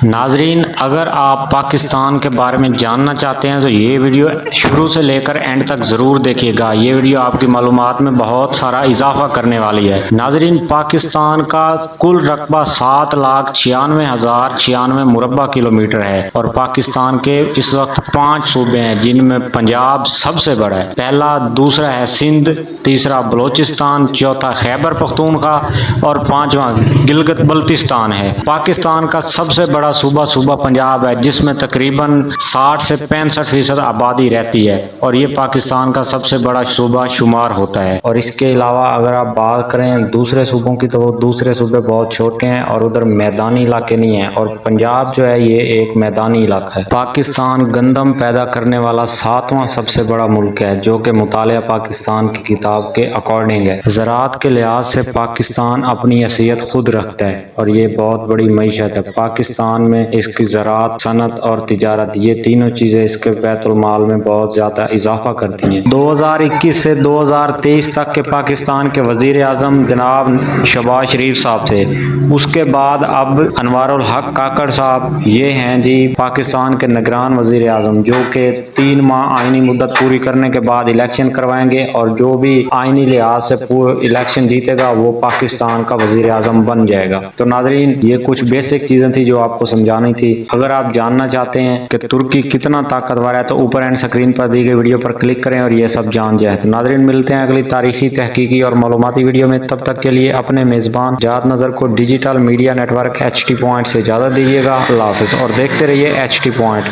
ناظرین، اگر آپ پاکستان کے بارے میں جاننا چاہتے ہیں تو یہ ویڈیو شروع سے لے کر اینڈ تک ضرور دیکھیے گا۔ یہ ویڈیو آپ کی معلومات میں بہت سارا اضافہ کرنے والی ہے۔ ناظرین، پاکستان کا کل رقبہ 7,96,096 مربع کلومیٹر ہے اور پاکستان کے اس وقت 5 صوبے ہیں جن میں پنجاب سب سے بڑا ہے۔ پہلا، دوسرا ہے سندھ، تیسرا بلوچستان، چوتھا خیبر پختونخوا اور پانچواں گلگت بلتستان ہے۔ پاکستان کا سب سے بڑا صوبہ پنجاب ہے جس میں تقریباً 60 سے 65% آبادی رہتی ہے اور یہ پاکستان کا سب سے بڑا صوبہ شمار ہوتا ہے۔ اور اس کے علاوہ اگر آپ بات کریں دوسرے صوبوں کی تو دوسرے صوبے بہت چھوٹے ہیں اور ادھر میدانی علاقے نہیں ہیں، اور پنجاب جو ہے یہ ایک میدانی علاقہ ہے۔ پاکستان گندم پیدا کرنے والا 7واں سب سے بڑا ملک ہے جو کہ مطالعہ پاکستان کی کتاب کے اکارڈنگ ہے۔ زراعت کے لحاظ سے پاکستان اپنی حیثیت خود رکھتا ہے اور یہ بہت بڑی معیشت ہے۔ پاکستان میں اس کی زراعت، صنعت اور تجارت، یہ تینوں چیزیں اس کے بیت المال میں بہت زیادہ اضافہ کرتی ہیں۔ 2021 سے 2023 تک کے پاکستان کے وزیر اعظم جناب شہباز شریف صاحب تھے۔ اس کے بعد اب انوار الحق کاکڑ صاحب یہ ہیں جی پاکستان کے نگران وزیر اعظم، جو کہ 3 ماہ آئینی مدت پوری کرنے کے بعد الیکشن کروائیں گے اور جو بھی آئینی لحاظ سے الیکشن جیتے گا وہ پاکستان کا وزیر اعظم بن جائے گا۔ تو ناظرین، یہ کچھ بیسک چیزیں تھی جو آپ کو سمجھانی تھی۔ اگر آپ جاننا چاہتے ہیں کہ ترکی کتنا طاقتور ہے تو اوپر اینڈ سکرین پر دی گئی ویڈیو پر کلک کریں اور یہ سب جان جائیں۔ تو ناظرین، ملتے ہیں اگلی تاریخی، تحقیقی اور معلوماتی ویڈیو میں۔ تب تک کے لیے اپنے میزبان جہاد نظر کو digital media network HT point سے اجازت دیجیے گا۔ اللہ حافظ اور دیکھتے رہیے HT پوائنٹ۔